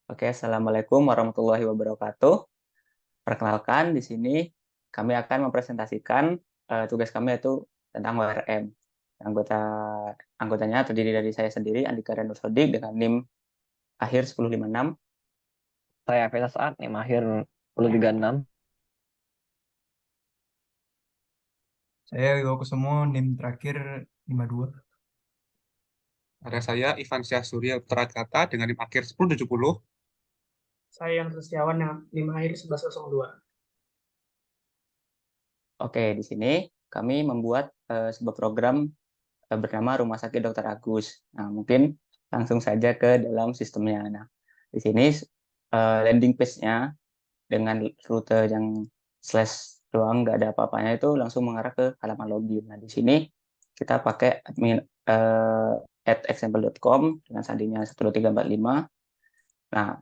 Oke, Assalamualaikum warahmatullahi wabarakatuh. Perkenalkan, di sini kami akan mempresentasikan tugas kami yaitu tentang ORM. Anggotanya terdiri dari saya sendiri, Andika Reno Sodik, dengan NIM akhir 1056. Saya Vesa Saat, nih mahir 1036. Saya Wiwo Kusumo, NIM terakhir 52. Ada saya Ivan Syah Surya Uttaragata dengan NIM akhir 1070. Saya yang Setiawan yang 5 akhir 1102. Oke, di sini kami membuat sebuah program bernama Rumah Sakit Dr. Agus. Nah, mungkin langsung saja ke dalam sistemnya. Nah, di sini landing page-nya dengan rute yang slash doang, nggak ada apa-apanya, itu langsung mengarah ke halaman login. Nah, di sini kita pakai admin @example.com dengan sandinya 12345. Nah,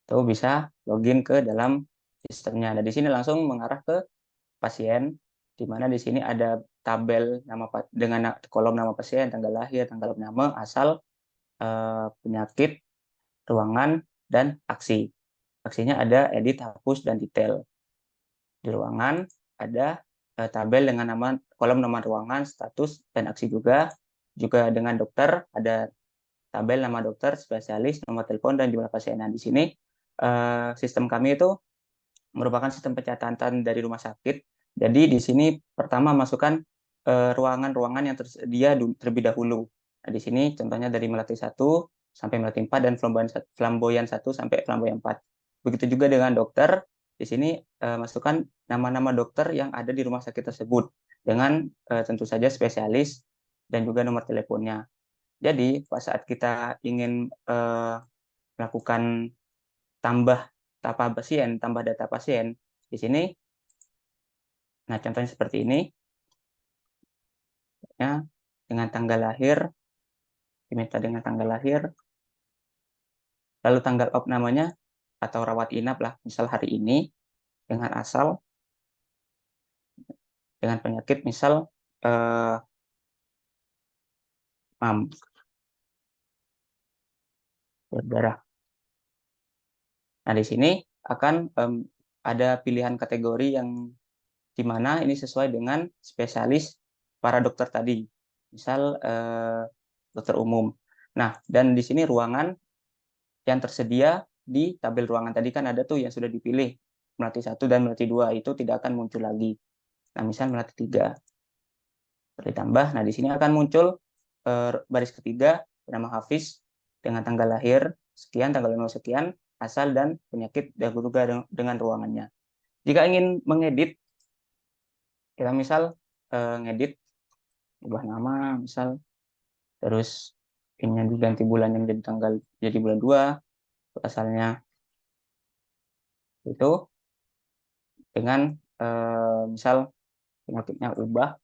itu bisa login ke dalam sistemnya. Nah, di sini langsung mengarah ke pasien, di mana di sini ada tabel dengan kolom nama pasien, tanggal lahir, tanggal nama, asal, penyakit, ruangan, dan aksi. Aksinya ada edit, hapus, dan detail. Di ruangan ada tabel dengan kolom nama ruangan, status, dan aksi juga. Juga dengan dokter ada tabel nama dokter, spesialis, nomor telepon, dan jumlah pasien. Nah, di sini sistem kami itu merupakan sistem pencatatan dari rumah sakit. Jadi di sini pertama masukkan ruangan-ruangan yang tersedia terlebih dahulu. Nah, di sini contohnya dari Melati 1 sampai Melati 4 dan Flamboyan 1 sampai Flamboyan 4. Begitu juga dengan dokter. Di sini masukkan nama-nama dokter yang ada di rumah sakit tersebut dengan tentu saja spesialis dan juga nomor teleponnya. Jadi pada saat kita ingin melakukan tambah tambah data pasien di sini. Nah, contohnya seperti ini. Ya, dengan tanggal lahir, diminta dengan tanggal lahir, lalu tanggal op namanya atau rawat inap lah, misal hari ini, dengan asal, dengan penyakit misal MAM, berdarah. Nah, di sini akan ada pilihan kategori yang di mana ini sesuai dengan spesialis para dokter tadi, misal dokter umum. Nah, dan di sini ruangan yang tersedia di tabel ruangan tadi kan ada tuh yang sudah dipilih, Melati 1 dan Melati 2, itu tidak akan muncul lagi. Nah, misal Melati 3 ditambah, nah di sini akan muncul baris ketiga bernama Hafiz dengan tanggal lahir sekian, tanggal 0 sekian, asal dan penyakit, dan juga dengan ruangannya. Jika ingin mengedit, kita misal ngedit, ubah nama misal, terus ini diganti bulan yang jadi tanggal jadi bulan 2, asalnya itu dengan misal penyakitnya ubah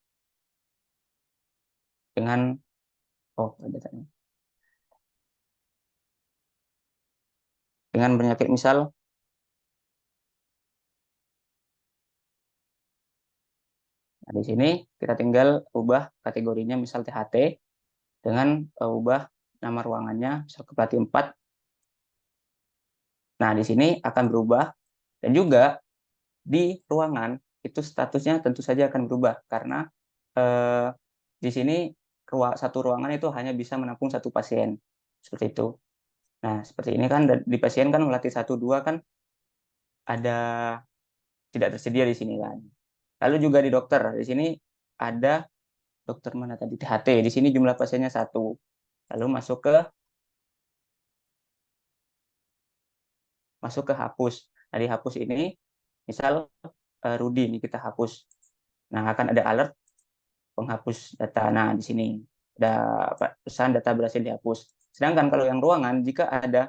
dengan dengan penyakit misal. Nah, di sini kita tinggal ubah kategorinya misal THT dengan ubah nama ruangannya misal ke Melati 4. Nah, di sini akan berubah, dan juga di ruangan itu statusnya tentu saja akan berubah karena di sini satu ruangan itu hanya bisa menampung satu pasien, seperti itu. Nah, seperti ini kan di pasien kan Melati 1 2 kan ada tidak tersedia di sini kan. Lalu juga di dokter, di sini ada dokter mana tadi, THT, di sini jumlah pasiennya 1. Lalu masuk ke hapus. Nah, di hapus ini misal Rudi ini kita hapus. Nah, akan ada alert penghapus data. Nah, di sini ada pesan data berhasil dihapus. Sedangkan kalau yang ruangan, jika ada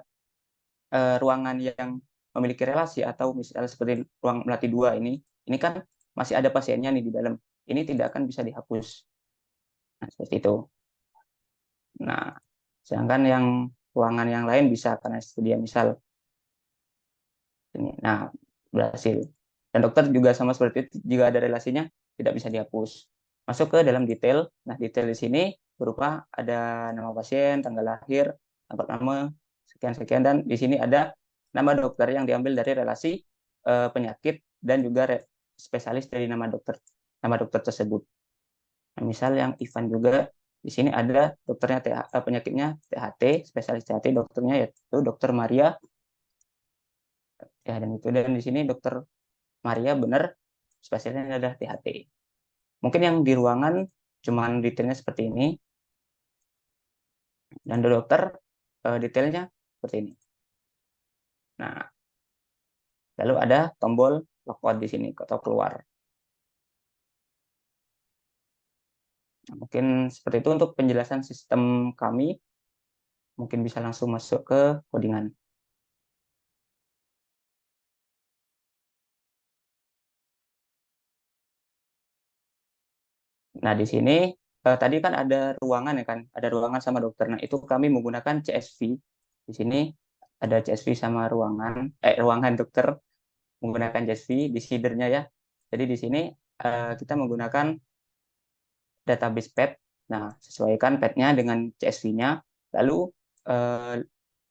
ruangan yang memiliki relasi atau misalnya seperti ruang Melati 2 ini kan masih ada pasiennya nih di dalam. Ini tidak akan bisa dihapus. Nah, seperti itu. Nah, sedangkan yang ruangan yang lain bisa karena sedia misal ini. Nah, berhasil. Dan dokter juga sama seperti itu, jika ada relasinya tidak bisa dihapus. Masuk ke dalam detail. Nah, detail di sini berupa ada nama pasien, tanggal lahir, tempat nama, sekian-sekian, dan di sini ada nama dokter yang diambil dari relasi penyakit dan juga spesialis dari nama dokter tersebut. Nah, misal yang Ivan juga di sini ada dokternya penyakitnya THT, spesialis THT, dokternya yaitu dokter Maria. Ya, dan itu, dan di sini dokter Maria benar spesialisnya adalah THT. Mungkin yang di ruangan cuman detailnya seperti ini, dan di dokter detailnya seperti ini. Nah, lalu ada tombol lockout di sini atau keluar. Nah, mungkin seperti itu untuk penjelasan sistem kami. Mungkin bisa langsung masuk ke codingan. Nah, di sini tadi kan ada ruangan ya kan, ada ruangan sama dokter. Nah, itu kami menggunakan CSV. Di sini ada CSV sama ruangan dokter menggunakan CSV di seedernya ya. Jadi di sini kita menggunakan database pad. Nah, sesuaikan padnya dengan CSV-nya. Lalu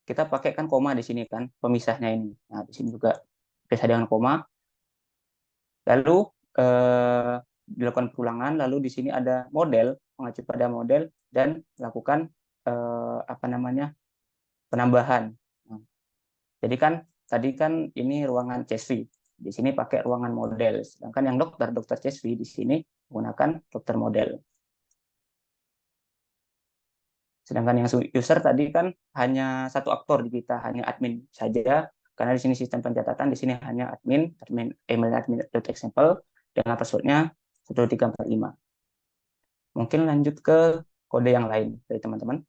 kita pakai kan koma di sini kan, pemisahnya ini. Nah, di sini juga bisa dengan koma. Lalu dilakukan perulangan, lalu di sini ada model, mengacu pada model, dan lakukan penambahan. Nah, jadi kan tadi kan ini ruangan CSV, di sini pakai ruangan model, sedangkan yang dokter CSV di sini menggunakan dokter model. Sedangkan yang user tadi kan hanya satu aktor di kita, hanya admin saja, karena di sini sistem pencatatan, di sini hanya admin email admin.example dengan passwordnya 1345. Mungkin lanjut ke kode yang lain dari teman-teman.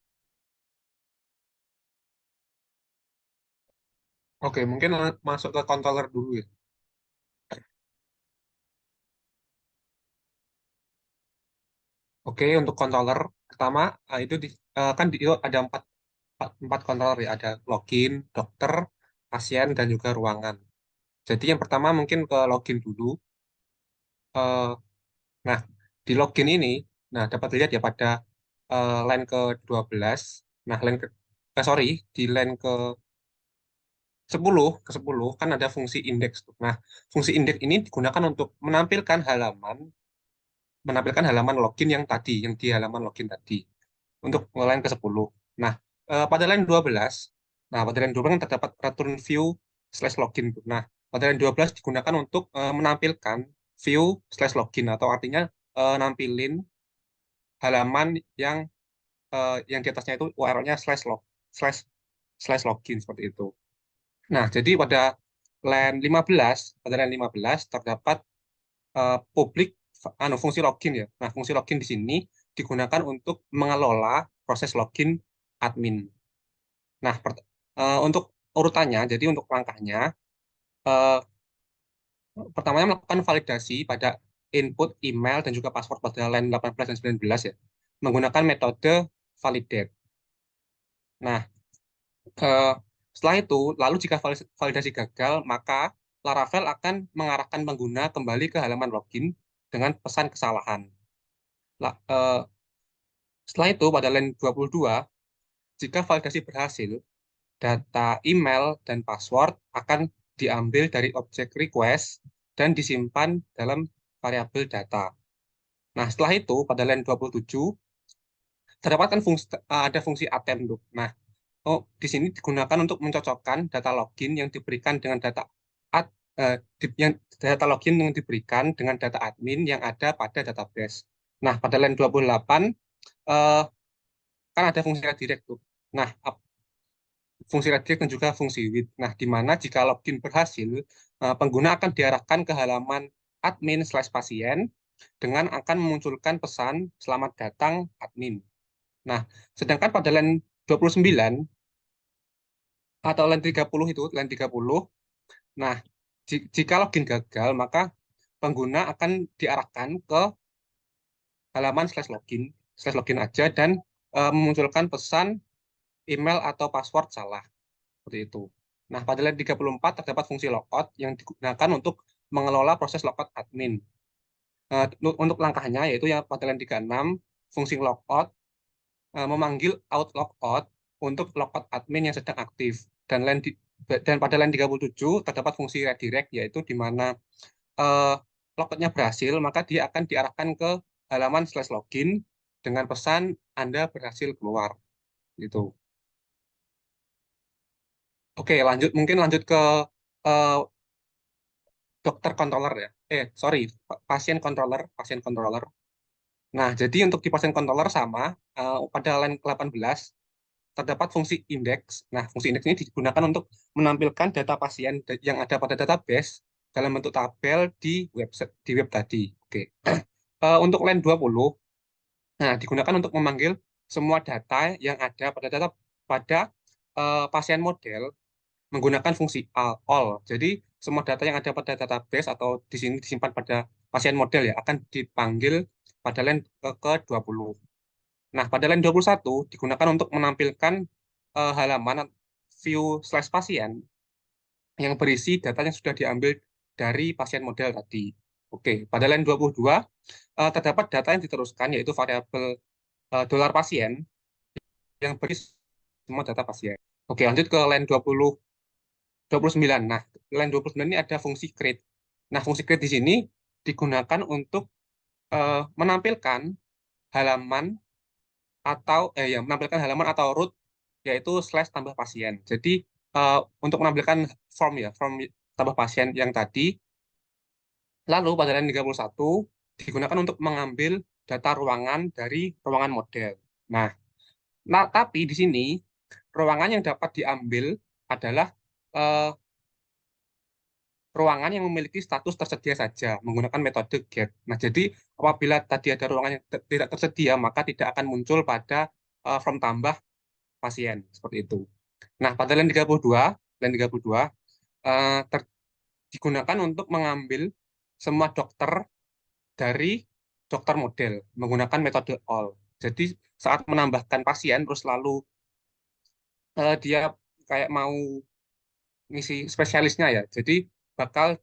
Oke, mungkin masuk ke controller dulu ya. Oke, untuk controller pertama itu itu ada empat controller ya, ada login, dokter, pasien, dan juga ruangan. Jadi yang pertama mungkin ke login dulu. Eh, nah, di login ini, nah dapat dilihat ya pada line ke-12. Nah, sorry, di line ke-10 kan ada fungsi indeks tuh. Nah, fungsi indeks ini digunakan untuk menampilkan halaman login yang di halaman login tadi untuk line ke-10. Nah, pada line 12, pada line 12 kan terdapat return view slash login. Nah, pada line 12 digunakan untuk menampilkan view slash login, atau artinya nampilin halaman yang di atasnya itu URL-nya slash login seperti itu. Nah, jadi pada line 15 terdapat publik fungsi login ya. Nah, fungsi login di sini digunakan untuk mengelola proses login admin. Nah, untuk urutannya, jadi untuk langkahnya, eh, pertamanya melakukan validasi pada input email dan juga password pada line 18 dan 19 ya, menggunakan metode validate. Nah, setelah itu, lalu jika validasi gagal, maka Laravel akan mengarahkan pengguna kembali ke halaman login dengan pesan kesalahan. Setelah itu, pada line 22, jika validasi berhasil, data email dan password akan diambil dari objek request dan disimpan dalam variabel data. Nah, setelah itu, pada line 27, terdapatkan ada fungsi attempt. Nah, di sini digunakan untuk mencocokkan data login yang diberikan dengan data login yang diberikan dengan data admin yang ada pada database. Nah, pada line 28 kan ada fungsi redirect tuh. Nah, fungsi redirect dan juga fungsi with. Nah, di mana jika login berhasil, pengguna akan diarahkan ke halaman admin/pasien dengan akan memunculkan pesan selamat datang admin. Nah, sedangkan pada line 29 atau line 30 itu, line 30, nah, jika login gagal, maka pengguna akan diarahkan ke halaman /login aja, dan memunculkan pesan email atau password salah. Seperti itu. Nah, pada line 34 terdapat fungsi logout yang digunakan untuk mengelola proses logout admin. Untuk langkahnya, yaitu yang pada line 36, fungsi logout memanggil out logout untuk logout admin yang sedang aktif. Dan pada line 37 terdapat fungsi redirect, yaitu di mana logoutnya berhasil, maka dia akan diarahkan ke halaman /login dengan pesan Anda berhasil keluar. Gitu. Oke, mungkin lanjut ke eh, dokter controller ya. Pasien controller. Nah, jadi untuk di pasien controller sama, pada line 18 terdapat fungsi index. Nah, fungsi index ini digunakan untuk menampilkan data pasien yang ada pada database dalam bentuk tabel di website di web tadi. Oke. Untuk line 20, nah digunakan untuk memanggil semua data yang ada pada pasien model menggunakan fungsi all. Jadi semua data yang ada pada database atau di sini disimpan pada pasien model ya akan dipanggil pada line ke-20. Nah, pada line 21 digunakan untuk menampilkan halaman view/pasien yang berisi data yang sudah diambil dari pasien model tadi. Oke, pada line 22 terdapat data yang diteruskan, yaitu variabel dolar pasien yang berisi semua data pasien. Oke, lanjut ke line 29. Nah, line 29 ini ada fungsi create. Nah, fungsi create di sini digunakan untuk menampilkan halaman atau root, yaitu /tambah pasien. Jadi untuk menampilkan form tambah pasien yang tadi. Lalu pada line 31 digunakan untuk mengambil data ruangan dari ruangan model. Nah, tapi di sini ruangan yang dapat diambil adalah eh, ruangan yang memiliki status tersedia saja menggunakan metode get. Nah, jadi apabila tadi ada ruangan yang tidak tersedia, maka tidak akan muncul pada form tambah pasien seperti itu. Nah, pada line 32 digunakan untuk mengambil semua dokter dari dokter model menggunakan metode all. Jadi saat menambahkan pasien terus lalu dia kayak mau ngisi spesialisnya ya. Jadi bakal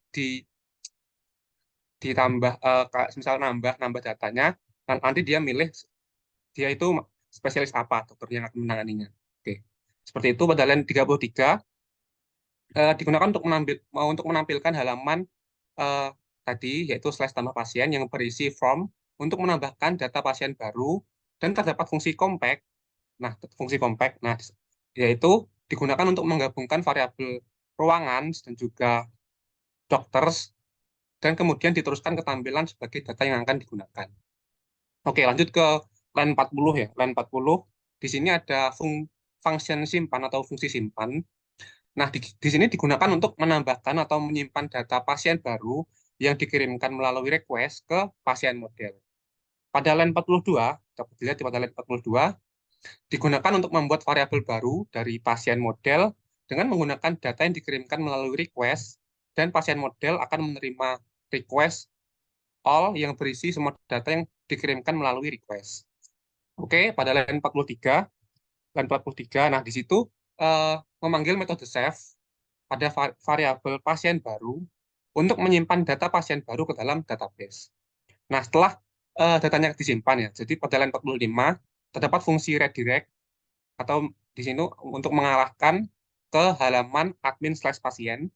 ditambah kayak misal nambah datanya, dan nanti dia milih dia itu spesialis apa dokter yang akan menanganinya. Oke. Seperti itu pada line 33 digunakan untuk menampilkan halaman eh, tadi, yaitu /tambah pasien yang berisi form untuk menambahkan data pasien baru, dan terdapat fungsi compact. Nah, fungsi compact, yaitu digunakan untuk menggabungkan variabel ruangan dan juga doctors, dan kemudian diteruskan ke tampilan sebagai data yang akan digunakan. Oke, lanjut ke line 40 ya. Line 40, di sini ada function simpan atau fungsi simpan. Nah, di sini digunakan untuk menambahkan atau menyimpan data pasien baru yang dikirimkan melalui request ke pasien model. Pada line 42, dapat dilihat di pada line 42, digunakan untuk membuat variabel baru dari pasien model dengan menggunakan data yang dikirimkan melalui request, dan pasien model akan menerima request all yang berisi semua data yang dikirimkan melalui request. Oke, pada line 43, nah di situ memanggil metode save pada variabel pasien baru untuk menyimpan data pasien baru ke dalam database. Nah, setelah datanya disimpan ya, jadi pada line 45 terdapat fungsi redirect atau di sini untuk mengarahkan ke halaman admin/pasien.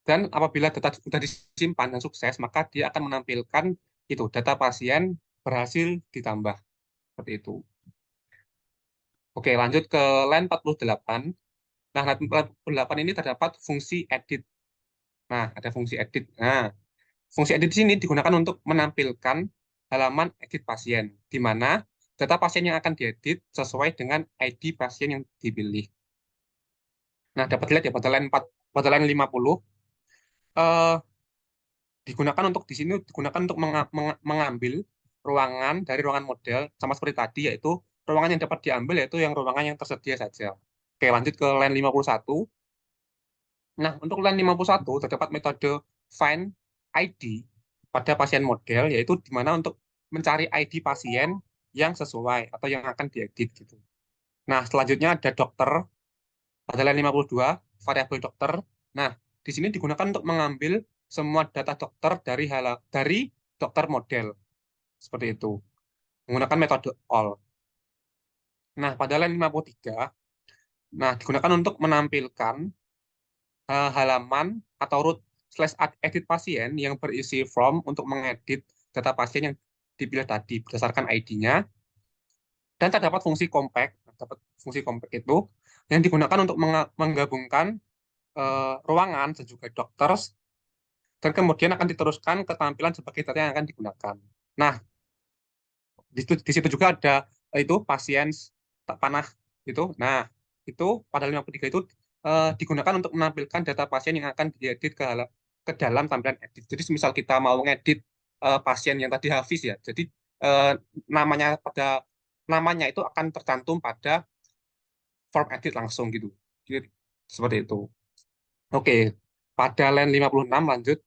Dan apabila data sudah disimpan dan sukses, maka dia akan menampilkan itu data pasien berhasil ditambah. Seperti itu. Oke, lanjut ke line 48. Nah, line 48 ini terdapat fungsi edit. Nah, ada fungsi edit. Nah, fungsi edit di sini digunakan untuk menampilkan halaman edit pasien, di mana data pasien yang akan diedit sesuai dengan ID pasien yang dipilih. Nah, dapat dilihat ya pada line 50, di sini digunakan untuk mengambil ruangan dari ruangan model sama seperti tadi, yaitu ruangan yang dapat diambil yaitu yang ruangan yang tersedia saja. Oke, lanjut ke line 51. Nah, untuk line 51 terdapat metode find ID pada pasien model, yaitu di mana untuk mencari ID pasien yang sesuai atau yang akan diedit gitu. Nah, selanjutnya ada dokter pada line 52, variabel dokter. Nah, di sini digunakan untuk mengambil semua data dokter dari dokter model. Seperti itu. Menggunakan metode all. Nah, pada line 53, nah digunakan untuk menampilkan halaman atau root/edit pasien yang berisi form untuk mengedit data pasien yang dipilih tadi berdasarkan ID-nya, dan terdapat fungsi compact. Dapat fungsi compact itu yang digunakan untuk menggabungkan ruangan dan juga dokters, dan kemudian akan diteruskan ke tampilan sebagai data yang akan digunakan. Nah, di situ juga ada itu pasien panah itu. Nah, itu pada 53 itu digunakan untuk menampilkan data pasien yang akan diedit ke dalam tampilan edit. Jadi misal kita mau ngedit pasien yang tadi Hafiz ya. Jadi namanya itu akan tercantum pada form edit langsung gitu. Jadi, seperti itu. Oke, pada line 56 lanjut.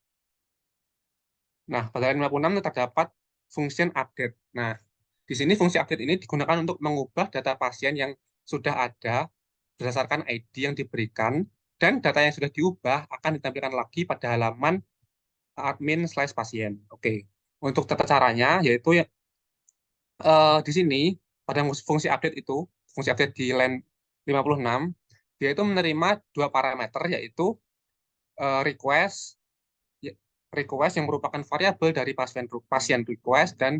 Nah, pada line 56 terdapat function update. Nah, di sini fungsi update ini digunakan untuk mengubah data pasien yang sudah ada berdasarkan ID yang diberikan, dan data yang sudah diubah akan ditampilkan lagi pada halaman admin/pasien. Oke, untuk tata caranya yaitu di sini pada fungsi update itu, fungsi update di line 56, dia itu menerima dua parameter, yaitu request yang merupakan variabel dari pasien request, dan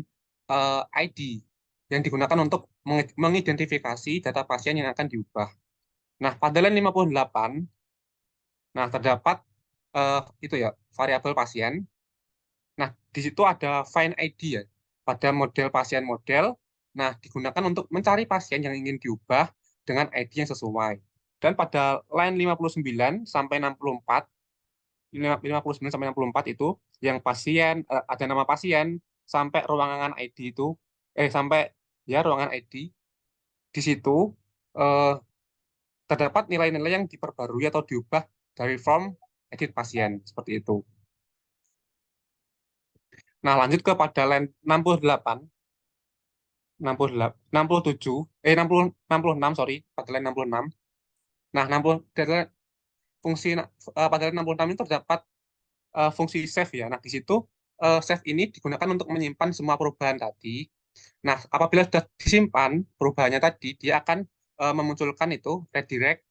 ID yang digunakan untuk mengidentifikasi data pasien yang akan diubah. Nah, pada line 58, nah terdapat itu ya variabel pasien. Nah, di situ ada find ID ya pada model pasien model. Nah, digunakan untuk mencari pasien yang ingin diubah dengan ID yang sesuai. Dan pada line 59 sampai 64, 59 sampai 64 itu yang pasien ada nama pasien sampai ruangan ID itu sampai ya ruangan ID, di situ eh, terdapat nilai-nilai yang diperbarui atau diubah dari form edit pasien seperti itu. Nah, lanjut ke pada line 68, 68, 67, 66, sorry, pada line 66. Nah, 60 fungsi pada line 66 itu terdapat fungsi save ya. Nah, di situ save ini digunakan untuk menyimpan semua perubahan tadi. Nah, apabila sudah disimpan perubahannya tadi, dia akan memunculkan itu redirect,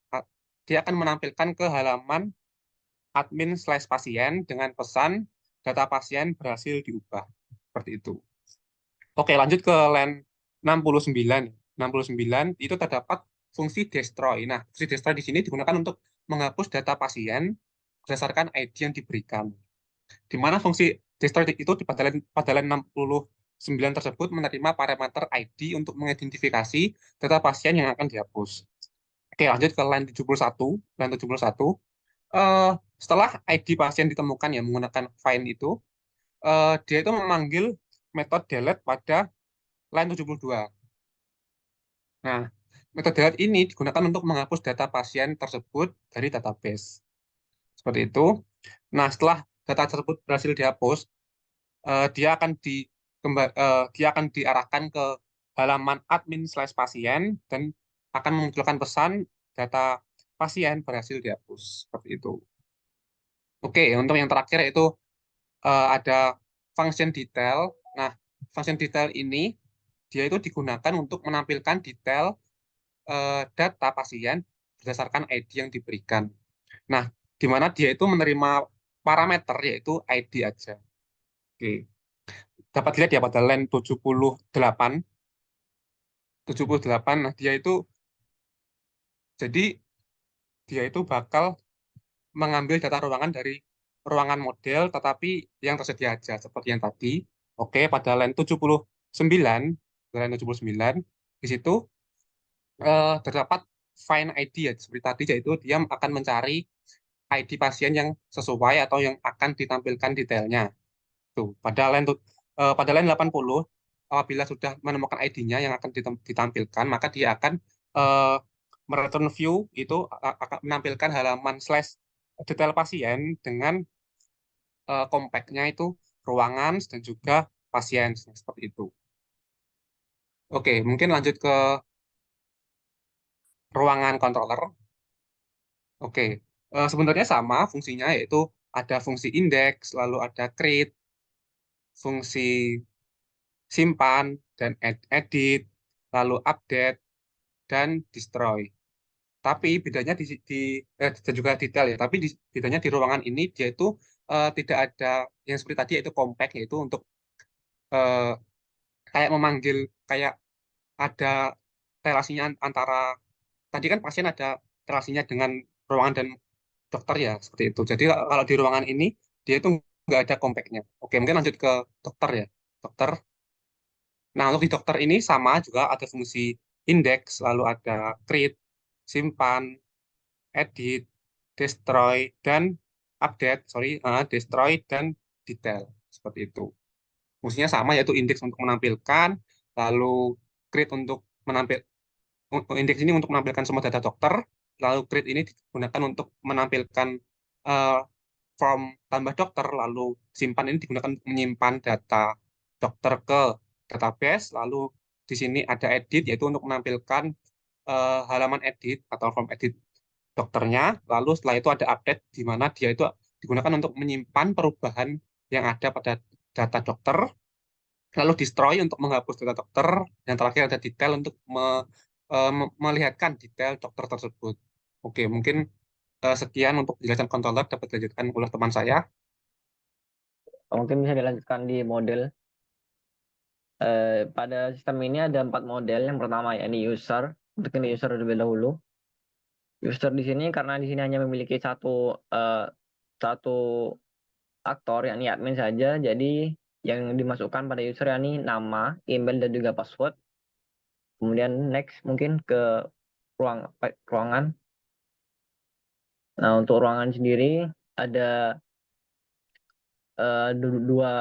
dia akan menampilkan ke halaman admin/pasien dengan pesan data pasien berhasil diubah. Seperti itu. Oke, lanjut ke line 69. 69 itu terdapat fungsi destroy. Nah, fungsi destroy di sini digunakan untuk menghapus data pasien berdasarkan ID yang diberikan. Di mana fungsi destroy itu di pada line 69 tersebut menerima parameter ID untuk mengidentifikasi data pasien yang akan dihapus. Oke, lanjut ke line 71. Line 71. Setelah ID pasien ditemukan ya menggunakan find itu, dia itu memanggil metode delete pada line 72. Nah, metode delete ini digunakan untuk menghapus data pasien tersebut dari database. Seperti itu. Nah, setelah data tersebut berhasil dihapus, dia akan diarahkan ke halaman admin/pasien dan akan memunculkan pesan data pasien berhasil dihapus. Seperti itu. Oke, untuk yang terakhir yaitu ada function detail. Nah, function detail ini dia itu digunakan untuk menampilkan detail data pasien berdasarkan ID yang diberikan. Nah, di mana dia itu menerima parameter yaitu ID aja. Oke. Dapat dilihat ya pada line 78. 78, nah jadi dia itu bakal mengambil data ruangan dari ruangan model tetapi yang tersedia aja seperti yang tadi. Oke, pada line 79, di situ terdapat find ID ya seperti tadi, yaitu dia akan mencari ID pasien yang sesuai atau yang akan ditampilkan detailnya. Tuh, pada line 80, apabila sudah menemukan ID-nya yang akan ditampilkan, maka dia akan mereturn view itu akan menampilkan halaman slash detail pasien dengan compact-nya itu ruangan dan juga pasien seperti itu. Oke, mungkin lanjut ke ruangan controller. Oke, sebenarnya sama fungsinya, yaitu ada fungsi index, lalu ada create, fungsi simpan dan edit, lalu update, dan destroy. Tapi bedanya dan juga detail ya. Tapi bedanya di ruangan ini dia itu tidak ada yang seperti tadi yaitu compact, yaitu untuk eh, kayak memanggil, kayak ada relasinya antara, tadi kan pasien ada relasinya dengan ruangan dan dokter ya, seperti itu. Jadi kalau di ruangan ini dia itu nggak ada compactnya. Oke, mungkin lanjut ke dokter ya. Dokter. Nah, untuk di dokter ini sama juga ada fungsi index, lalu ada create, simpan, edit, destroy, dan update, destroy dan detail. Seperti itu. Fungsinya sama, yaitu index untuk menampilkan, lalu create untuk indeks ini untuk menampilkan semua data dokter, lalu create ini digunakan untuk menampilkan eh, form tambah dokter, lalu simpan ini digunakan untuk menyimpan data dokter ke database, lalu di sini ada edit, yaitu untuk menampilkan halaman edit atau form edit dokternya, lalu setelah itu ada update, di mana dia itu digunakan untuk menyimpan perubahan yang ada pada data dokter, lalu destroy untuk menghapus data dokter, dan terakhir ada detail untuk melihatkan detail dokter tersebut. Oke, mungkin sekian untuk penjelasan controller, dapat dilanjutkan oleh teman saya. Mungkin bisa dilanjutkan di model. Pada sistem ini ada 4 model. Yang pertama yakni user. Untuk ini user terlebih dahulu. User di sini karena di sini hanya memiliki satu aktor yakni admin saja. Jadi yang dimasukkan pada user yakni nama, email dan juga password. Kemudian next mungkin ke ruangan. Nah, untuk ruangan sendiri ada dua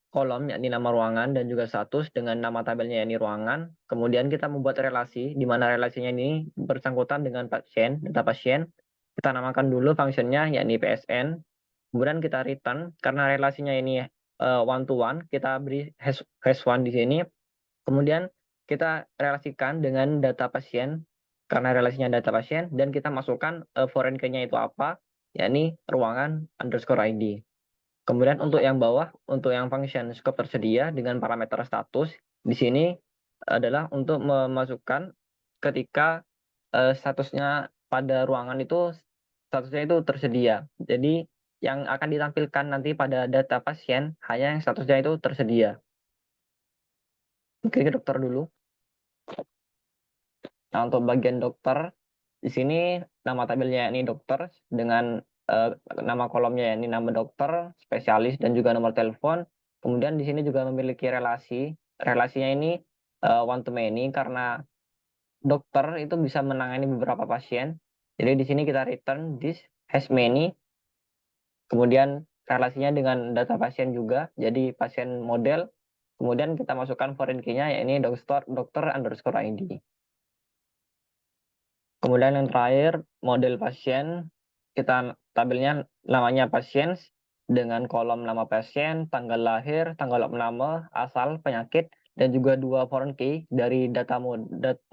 kolom yakni nama ruangan dan juga status dengan nama tabelnya yakni ruangan. Kemudian kita membuat relasi di mana relasinya ini bersangkutan dengan pasien, data pasien. Kita namakan dulu fungsinya yakni PSN. Kemudian kita return karena relasinya ini one to one, kita beri hash one di sini. Kemudian kita relasikan dengan data pasien karena relasinya data pasien dan kita masukkan foreign key-nya itu apa, yakni ruangan underscore ID. Kemudian untuk yang bawah, untuk yang function scope tersedia dengan parameter status, di sini adalah untuk memasukkan ketika statusnya pada ruangan itu statusnya itu tersedia. Jadi yang akan ditampilkan nanti pada data pasien hanya yang statusnya itu tersedia. Oke, ke dokter dulu. Nah, untuk bagian dokter, di sini nama tabelnya ini dokter dengan nama kolomnya ini nama dokter, spesialis, dan juga nomor telepon. Kemudian di sini juga memiliki relasi. Relasinya ini one to many karena dokter itu bisa menangani beberapa pasien. Jadi di sini kita return this has many. Kemudian relasinya dengan data pasien juga. Jadi pasien model. Kemudian kita masukkan foreign key-nya yakni dokter underscore ID. Kemudian yang terakhir, model pasien, kita tabelnya namanya pasien dengan kolom nama pasien, tanggal lahir, tanggal nama, asal, penyakit, dan juga 2 foreign key dari data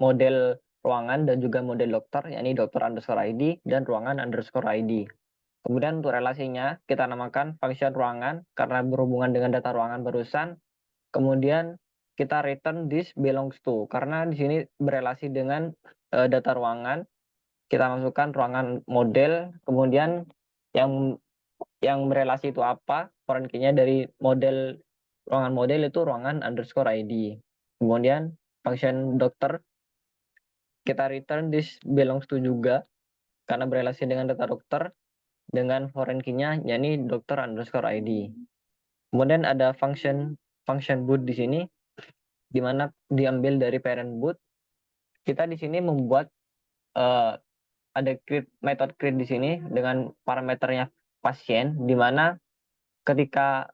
model ruangan dan juga model dokter, yakni dokter underscore ID dan ruangan underscore ID. Kemudian untuk relasinya, kita namakan function ruangan karena berhubungan dengan data ruangan barusan. Kemudian kita return this belongs to, karena di sini berelasi dengan data ruangan. Kita masukkan ruangan model, kemudian yang berelasi itu apa, foreign key-nya dari model ruangan model itu ruangan underscore ID. Kemudian function dokter, kita return this belongs to juga, karena berelasi dengan data dokter, dengan foreign key-nya, yakni dokter underscore ID. Kemudian ada function boot di sini, di mana diambil dari parent boot. Kita di sini membuat ada metode create di sini dengan parameternya pasien, di mana ketika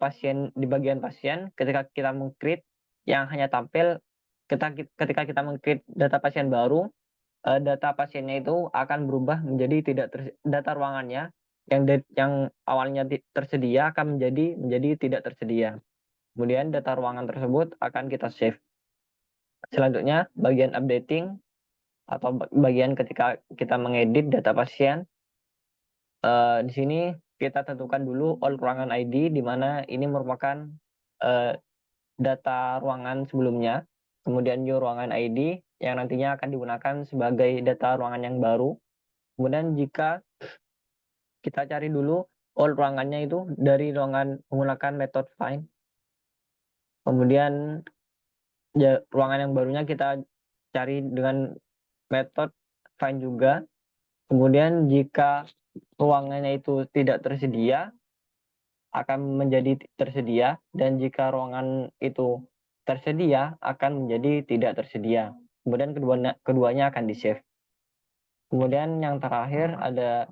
pasien di bagian pasien, ketika kita meng-create yang hanya tampil ketika kita meng-create data pasien baru, data pasiennya itu akan berubah menjadi data ruangannya yang awalnya tersedia akan menjadi tidak tersedia. Kemudian data ruangan tersebut akan kita save. Selanjutnya bagian updating atau bagian ketika kita mengedit data pasien. Di sini kita tentukan dulu all ruangan ID, di mana ini merupakan data ruangan sebelumnya. Kemudian new ruangan ID, yang nantinya akan digunakan sebagai data ruangan yang baru. Kemudian jika kita cari dulu all ruangannya itu dari ruangan menggunakan metode find. Kemudian ya, ruangan yang barunya kita cari dengan metode find juga. Kemudian jika ruangannya itu tidak tersedia, akan menjadi tersedia, dan jika ruangan itu tersedia akan menjadi tidak tersedia. Kemudian keduanya akan di-save. Kemudian yang terakhir ada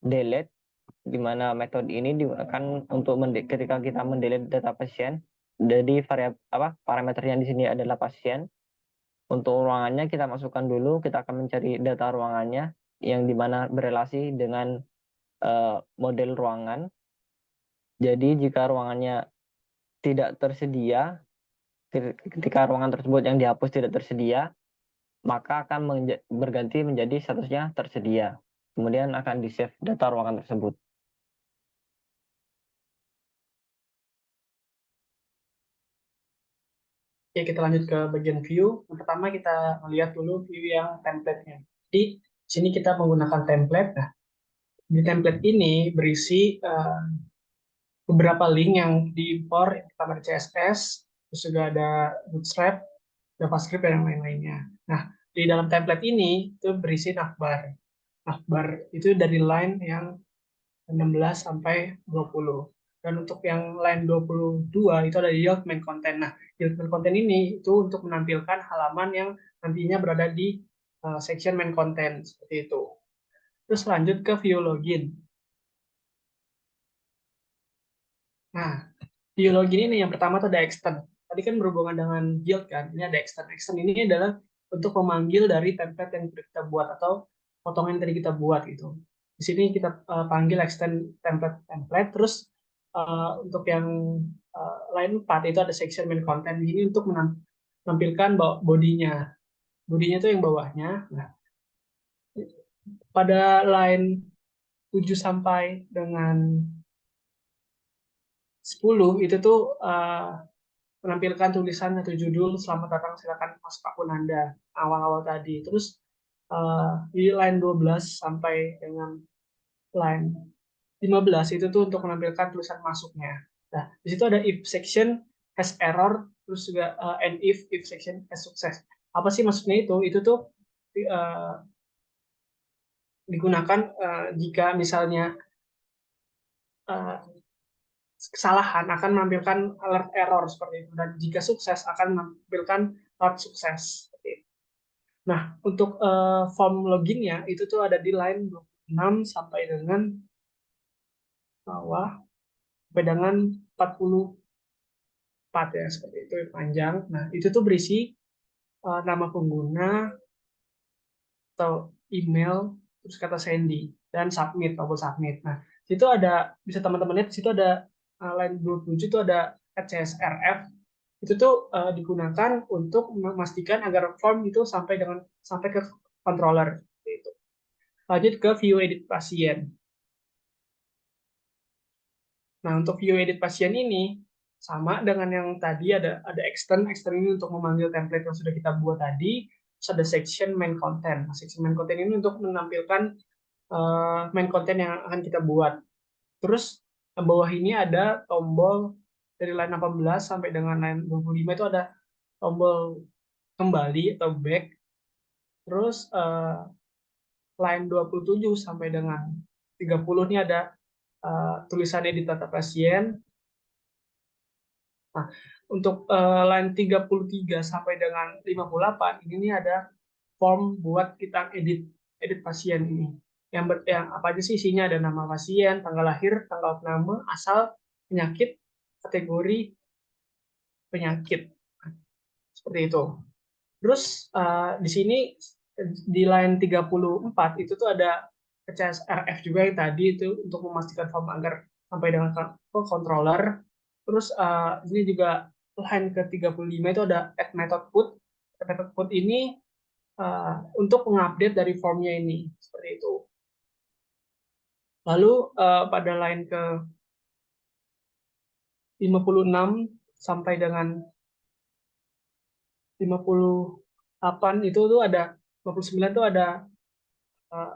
delete, di mana metode ini digunakan untuk ketika kita mendelete data pasien. Jadi parameternya di sini adalah pasien. Untuk ruangannya kita masukkan dulu, kita akan mencari data ruangannya yang dimana berelasi dengan model ruangan. Jadi jika ruangannya tidak tersedia, ketika ruangan tersebut yang dihapus tidak tersedia, maka akan berganti menjadi statusnya tersedia. Kemudian akan di-save data ruangan tersebut. Oke, kita lanjut ke bagian view. Yang pertama kita melihat dulu view yang template-nya. Di sini kita menggunakan template. Nah, di template ini berisi beberapa link yang diimpor, yang pertama ada CSS, terus juga ada Bootstrap, JavaScript, dan yang lain-lainnya. Nah, di dalam template ini itu berisi navbar. Navbar itu dari line yang 16 sampai 20. Dan untuk yang line 22 itu ada yield main content. Nah, yield main content ini itu untuk menampilkan halaman yang nantinya berada di section main content, seperti itu. Terus lanjut ke view login. Nah, view login ini yang pertama tuh ada extend. Tadi kan berhubungan dengan yield kan, ini ada extend. Extend ini adalah untuk memanggil dari template yang kita buat atau potongan yang tadi kita buat gitu. Di sini kita panggil extend template, terus untuk yang line 4 itu ada section main content. Ini untuk menampilkan bodinya. Bodinya itu yang bawahnya. Nah, pada line 7 sampai dengan 10 itu tuh menampilkan tulisan atau judul "Selamat datang, silakan masuk akun Anda" awal-awal tadi. Terus di line 12 sampai dengan line 15 itu tuh untuk menampilkan tulisan masuknya. Nah, di situ ada if section has error, terus juga and if section has success. Apa sih maksudnya itu? Itu tuh digunakan jika misalnya kesalahan akan menampilkan alert error seperti itu, dan jika sukses akan menampilkan alert sukses seperti itu. Nah, untuk form loginnya itu tuh ada di line 26 sampai dengan bawah sampai dengan 44 ya, seperti itu, panjang. Nah, itu tuh berisi nama pengguna atau email, terus kata Sandy, dan submit, tombol submit. Nah, situ ada, bisa teman-teman lihat, situ ada line 27 itu ada CSRF. Itu tuh digunakan untuk memastikan agar form itu sampai ke controller. Gitu. Lanjut ke view edit pasien. Nah, untuk view edit pasien ini sama dengan yang tadi, ada extend ini untuk memanggil template yang sudah kita buat tadi. Terus ada section main content. Nah, section main content ini untuk menampilkan main content yang akan kita buat. Terus di bawah ini ada tombol dari line 18 sampai dengan line 25 itu ada tombol kembali atau back. Terus line 27 sampai dengan 30 ini ada tulisan edit data pasien. Nah, untuk line 33 sampai dengan 58 ini ada form buat kita edit pasien ini. Yang apa aja sih isinya? Ada nama pasien, tanggal lahir, tanggal nama, asal, penyakit, kategori penyakit. Seperti itu. Terus di sini di line 34 itu tuh ada CSRF juga yang tadi itu untuk memastikan form agar sampai dengan controller. Terus ini juga line ke-35 itu ada add method put. Method put ini untuk mengupdate dari formnya ini, seperti itu. Lalu pada line ke 56 sampai dengan 58 8 itu tuh ada 29 tuh ada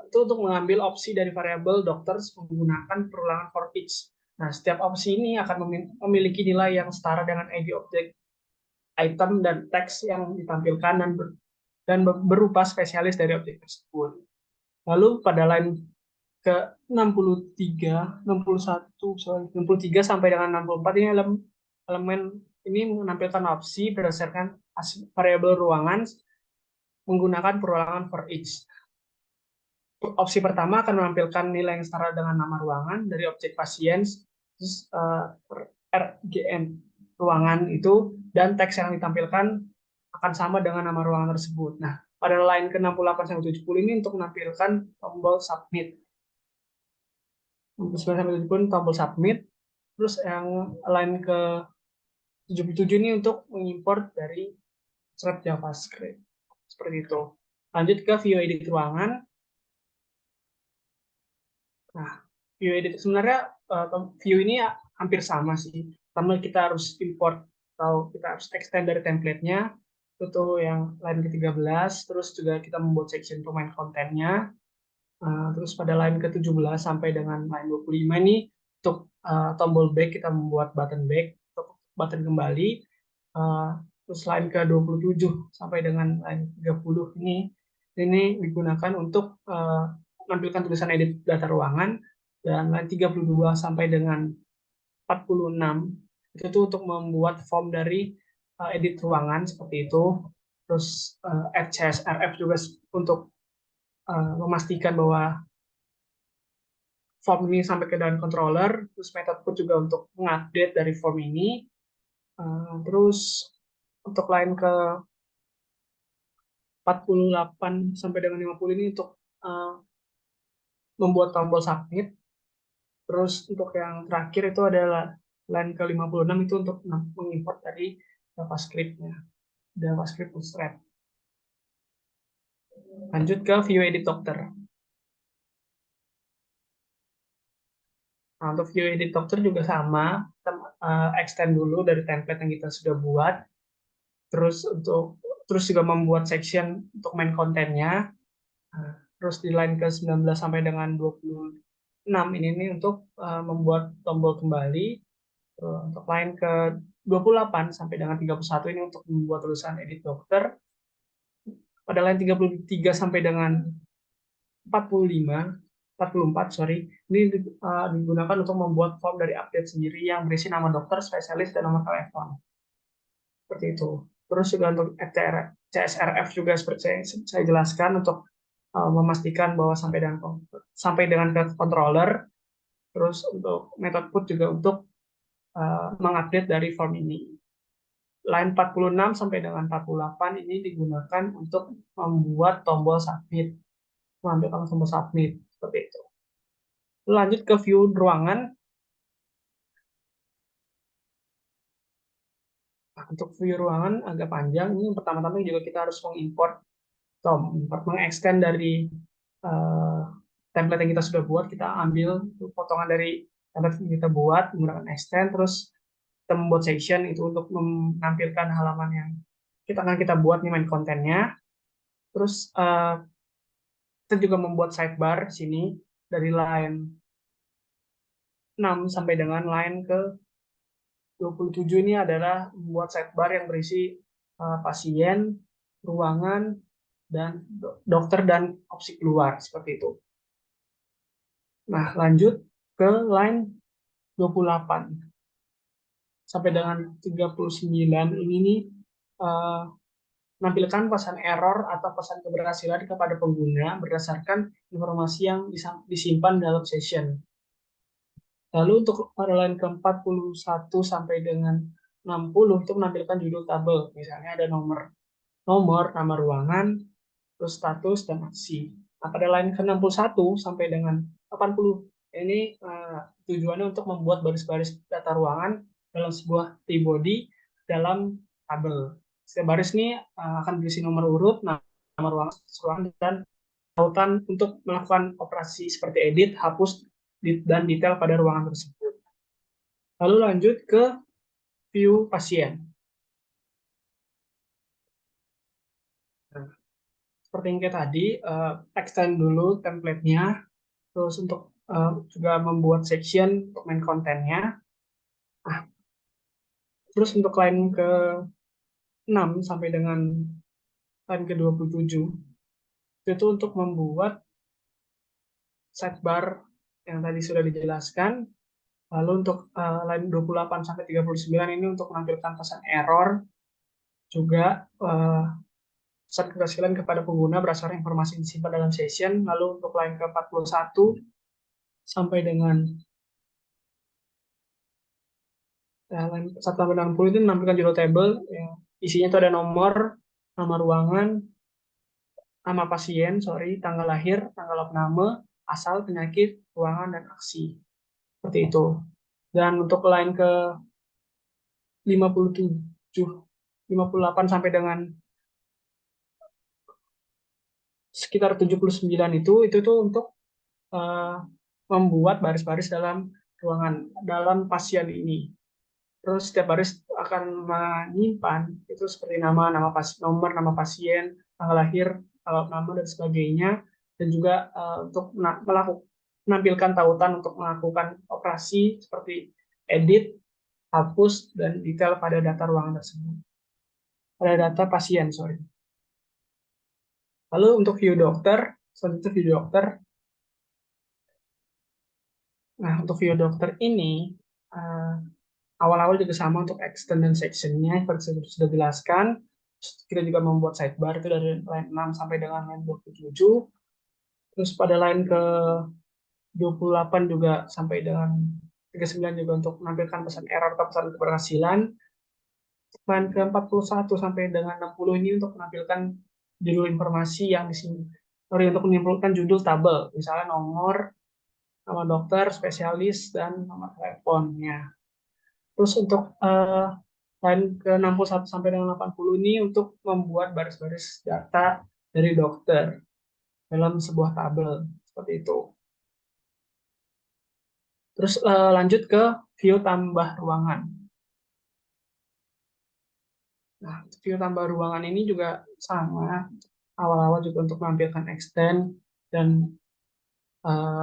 itu untuk mengambil opsi dari variabel dokter menggunakan perulangan for each. Nah, setiap opsi ini akan memiliki nilai yang setara dengan ID objek item dan teks yang ditampilkan dan berupa spesialis dari objek tersebut. Lalu pada line ke 63, 63 sampai dengan 64 ini elemen ini menampilkan opsi berdasarkan variabel ruangan menggunakan perulangan for each. Opsi pertama akan menampilkan nilai yang setara dengan nama ruangan dari objek pasien, terus RGN ruangan itu, dan teks yang ditampilkan akan sama dengan nama ruangan tersebut. Nah, pada line ke 68 sampai 70 ini untuk menampilkan tombol submit. 69 sampai 70 tombol submit. Terus yang line ke 77 ini untuk mengimport dari thread JavaScript. Seperti itu. Lanjut ke view edit ruangan. Nah, view edit sebenarnya view ini hampir sama sih. Pertama kita harus import atau kita harus extend dari template-nya. Itu yang line ke-13. Terus juga kita membuat section untuk main kontennya. Terus pada line ke-17 sampai dengan line 25 ini untuk tombol back kita membuat button back untuk button kembali. Terus line ke-27 sampai dengan line 30 ini digunakan untuk menampilkan tulisan edit data ruangan, dan line 32 sampai dengan 46 itu tuh untuk membuat form dari edit ruangan seperti itu. Terus add CSRF juga untuk memastikan bahwa form ini sampai ke dalam controller. Terus method put juga untuk mengupdate dari form ini. Terus untuk line ke 48 sampai dengan 50 ini untuk membuat tombol submit. Terus untuk yang terakhir itu adalah line ke 56 itu untuk mengimport dari JavaScript-nya. JavaScript Bootstrap. Lanjut ke view edit doctor. Nah, untuk view edit doctor juga sama. Kita extend dulu dari template yang kita sudah buat. Terus juga membuat section untuk main kontennya. Terus di line ke 19 sampai dengan 26 ini untuk membuat tombol kembali. Untuk line ke 28 sampai dengan 31 ini untuk membuat tulisan edit dokter. Pada line 33 sampai dengan 44, ini digunakan untuk membuat form dari update sendiri yang berisi nama dokter, spesialis, dan nomor telepon. Seperti itu. Terus juga untuk CSRF juga seperti saya jelaskan untuk memastikan bahwa sampai dengan ke controller. Terus untuk method put juga untuk mengupdate dari form ini. Line 46 sampai dengan 48 ini digunakan untuk membuat tombol submit. Mengambil tombol submit seperti itu. Lanjut ke view ruangan. Nah, untuk view ruangan agak panjang. Ini pertama-tama juga kita harus mengextend dari template yang kita sudah buat. Kita ambil potongan dari template yang kita buat, menggunakan extend, terus kita membuat section itu untuk menampilkan halaman yang kita buat nih main kontennya. Terus kita juga membuat sidebar sini dari line 6 sampai dengan line ke 27 ini adalah membuat sidebar yang berisi pasien, ruangan, dan dokter dan opsi keluar seperti itu. Nah, lanjut ke line 28 sampai dengan 39 ini nih menampilkan pesan error atau pesan keberhasilan kepada pengguna berdasarkan informasi yang disimpan dalam session. Lalu untuk line ke-41 sampai dengan 60 itu menampilkan judul tabel. Misalnya ada nomor, nama ruangan, terus status, dan aksi. Nah, pada line ke-61 sampai dengan 80 ini tujuannya untuk membuat baris-baris data ruangan dalam sebuah T-body dalam tabel. Setiap baris ini akan berisi nomor urut, nama ruangan, dan tautan untuk melakukan operasi seperti edit, hapus, dan detail pada ruangan tersebut. Lalu lanjut ke view pasien. seperti yang kayak tadi, extend dulu template-nya, terus untuk juga membuat section untuk main kontennya. Nah, terus untuk line ke-6 sampai dengan line ke-27, itu untuk membuat sidebar yang tadi sudah dijelaskan. Lalu untuk line 28 sampai 39 ini untuk menampilkan pesan error, juga pesan keberhasilan kepada pengguna berdasarkan informasi yang disimpan dalam session. Lalu untuk line ke-41 sampai dengan line 1 sampai 60 itu menampilkan judul table yang isinya itu ada nomor, nama ruangan, nama pasien, tanggal lahir, tanggal opname, asal, penyakit, ruangan, dan aksi. Seperti itu. Dan untuk line ke 57, 58 sampai dengan sekitar 79 itu tuh untuk membuat baris-baris dalam ruangan, dalam pasien ini. Terus setiap baris akan menyimpan itu seperti nama nama pasien, tanggal lahir, tanggal nama, dan sebagainya. Dan juga untuk menampilkan tautan untuk melakukan operasi seperti edit, hapus, dan detail pada data ruangan tersebut. Pada data pasien, Lalu untuk view dokter, selanjutnya view dokter. Nah, untuk view dokter ini, awal-awal juga sama untuk extend dan section-nya, seperti saya sudah jelaskan. Kita juga membuat sidebar itu dari line 6 sampai dengan line 27. Terus pada line ke 28 juga sampai dengan 39 juga untuk menampilkan pesan error atau pesan keberhasilan. Line ke 41 sampai dengan 60 ini untuk menampilkan judul informasi yang di sini. Untuk menyimpulkan judul tabel, misalnya nomor, nama dokter, spesialis, dan nomor teleponnya. Terus untuk line ke 61 sampai dengan 80 ini untuk membuat baris-baris data dari dokter dalam sebuah tabel, seperti itu. Terus lanjut ke view tambah ruangan. Nah, view tambah ruangan ini juga sama, awal-awal juga untuk menampilkan extend dan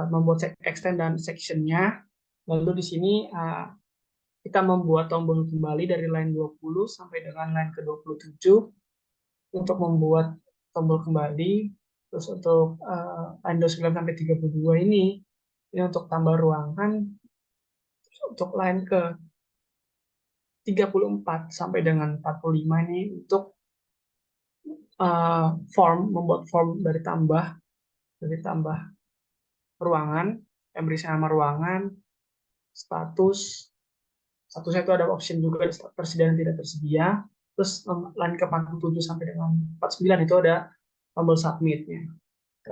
membuat extend dan section-nya. Lalu di sini kita membuat tombol kembali dari line 20 sampai dengan line ke-27 untuk membuat tombol kembali. Terus untuk line 29 sampai 32 ini untuk tambah ruangan. Terus untuk line ke 34 sampai dengan 45 ini untuk membuat form dari tambah ruangan yang berisi nama ruangan, statusnya itu ada option juga tersedia dan tidak tersedia. Terus line ke 47 sampai dengan 49 itu ada tombol submit-nya.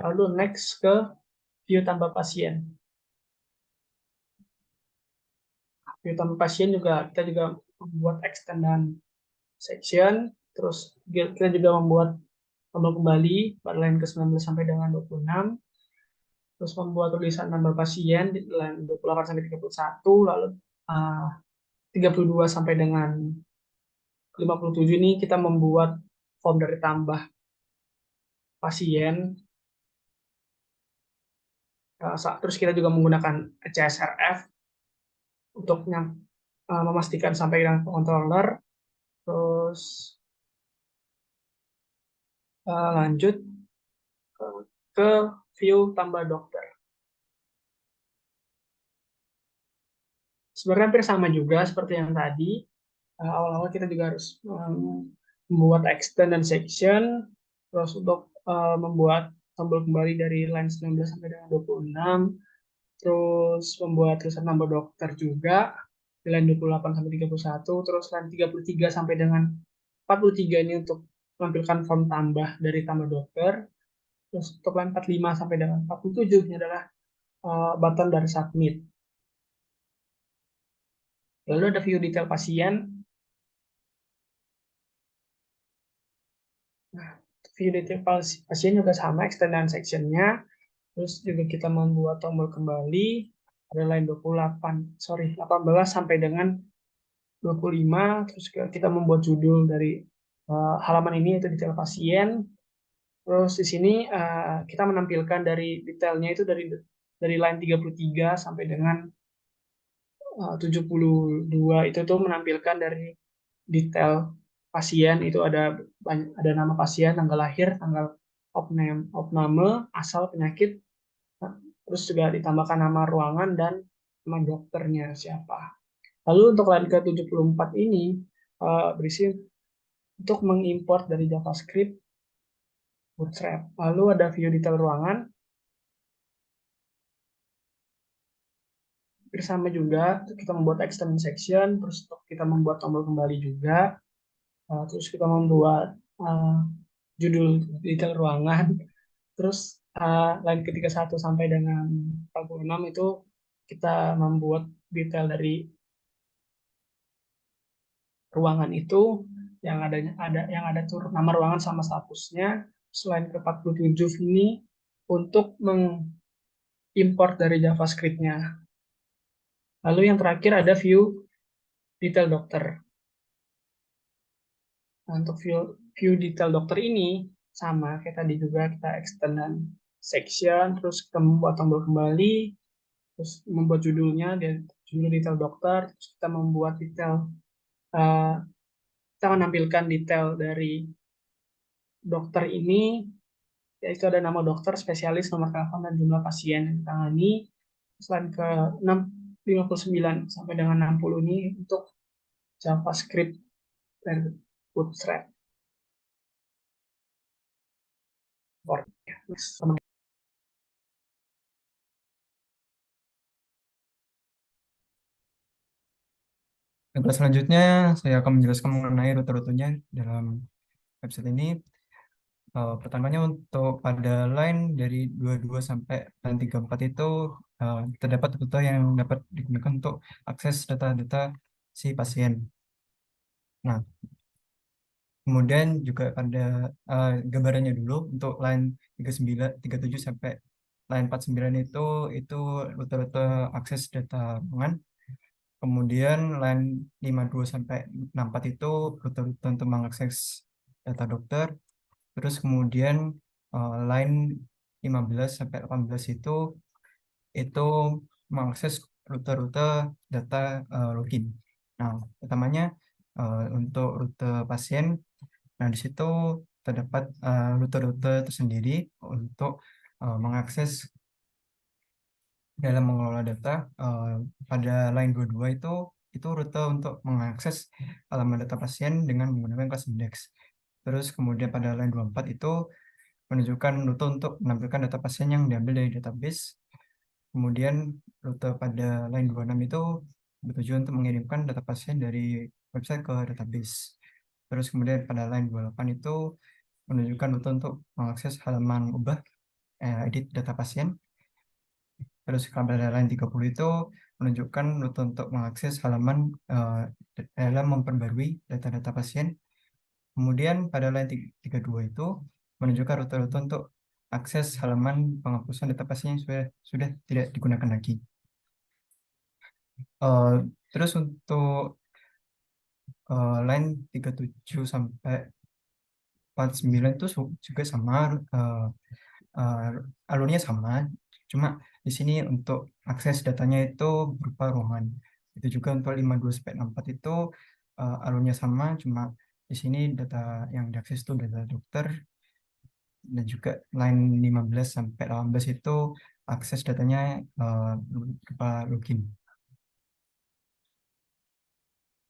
Lalu next ke view tambah pasien. View tambah pasien juga kita juga membuat extend dan section. Terus kita juga membuat tombol kembali pada line ke 19 sampai dengan 26. Terus membuat tulisan tambah pasien di line 28 sampai 31. Lalu 32 sampai dengan 57 ini kita membuat form dari tambah pasien. Terus kita juga menggunakan CSRF untuk memastikan sampai dengan controller. Terus lanjut ke view tambah dokter. Sebenarnya hampir sama juga seperti yang tadi. Awal-awal kita juga harus membuat extend dan section. Terus untuk membuat tombol kembali dari line 19 sampai dengan 26. Terus membuat tulisan nama dokter juga di line 28 sampai 31. Terus line 33 sampai dengan 43 ini untuk menampilkan form tambah dari tambah dokter. Terus untuk line 45 sampai dengan 47 ini adalah button dari submit. Lalu ada view detail pasien. Nah, view detail pasien juga sama extend dan section-nya. Terus juga kita membuat tombol kembali pada line 18 sampai dengan 25. Terus kita membuat judul dari halaman ini yaitu detail pasien. Terus di sini kita menampilkan dari detailnya itu dari line 33 sampai dengan 72 itu tuh menampilkan dari detail pasien itu ada nama pasien, tanggal lahir, tanggal opname, asal penyakit, terus juga ditambahkan nama ruangan dan nama dokternya siapa. Lalu untuk line ke-74 ini berisi untuk mengimport dari JavaScript Bootstrap. Lalu ada view detail ruangan. Bersama juga kita membuat extend section, terus kita membuat tombol kembali juga, terus kita membuat judul detail ruangan, terus line ke-31 sampai dengan 46 itu kita membuat detail dari ruangan itu yang ada tuh nama ruangan sama statusnya. Selain ke-47 ini untuk mengimport dari JavaScript-nya. Lalu yang terakhir ada view detail dokter. Nah, untuk view detail dokter ini sama kayak tadi juga, kita extend dan section, terus kita membuat tombol kembali, terus membuat judulnya dan judul detail dokter, terus kita membuat detail, kita menampilkan detail dari dokter ini, yaitu ada nama dokter, spesialis, nomor telepon, dan jumlah pasien yang ditangani. Selain ke 59 sampai dengan 60 ini untuk JavaScript dan Bootstrap. Kelas selanjutnya saya akan menjelaskan mengenai rute-rutenya dalam website ini. Pertamanya untuk pada line dari 22 sampai line 34 itu terdapat rute yang dapat digunakan untuk akses data-data si pasien. Nah, kemudian juga pada gambarannya dulu untuk line 39, 37 sampai line 49 itu rute-rute akses data ruangan. Kemudian line 52 sampai 64 itu rute-rute untuk mengakses data dokter. Terus kemudian line 15 sampai 18 itu mengakses rute-rute data login. Nah, utamanya untuk rute pasien, nah di situ terdapat rute-rute tersendiri untuk mengakses dalam mengelola data. Pada line 22 itu rute untuk mengakses halaman data pasien dengan menggunakan kelas index. Terus kemudian pada line 24 itu menunjukkan rute untuk menampilkan data pasien yang diambil dari database. Kemudian rute pada line 26 itu bertujuan untuk mengirimkan data pasien dari website ke database. Terus kemudian pada line 28 itu menunjukkan rute untuk mengakses halaman ubah edit data pasien. Terus pada line 30 itu menunjukkan rute untuk mengakses halaman dalam memperbarui data-data pasien. Kemudian pada line 32 itu menunjukkan rute-rute untuk akses halaman penghapusan data pasien yang sudah tidak digunakan lagi. Terus untuk line 37 sampai 49 itu juga sama, alurnya sama, cuma di sini untuk akses datanya itu berupa ruangan. Itu juga untuk 52 sampai 64 itu alurnya sama, cuma di sini data yang diakses itu data dokter. Dan juga line 15 sampai 18 itu akses datanya berupa login.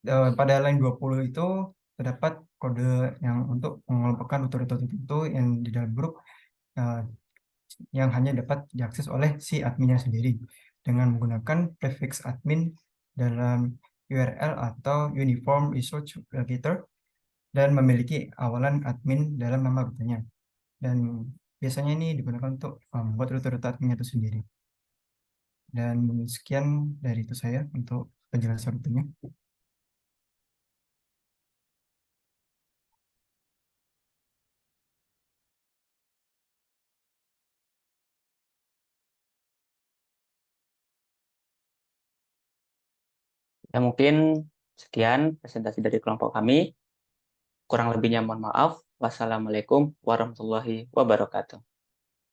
Pada line 20 itu terdapat kode yang untuk mengelompokkan rute-rute tertentu yang di dalam grup yang hanya dapat diakses oleh si adminnya sendiri dengan menggunakan prefix admin dalam URL atau Uniform Resource Locator dan memiliki awalan admin dalam nama rutenya. Dan biasanya ini digunakan untuk membuat rute-rute adminnya itu sendiri. Dan sekian dari itu saya untuk penjelasan rutenya. Ya mungkin sekian presentasi dari kelompok kami. Kurang lebihnya mohon maaf. Wassalamualaikum warahmatullahi wabarakatuh.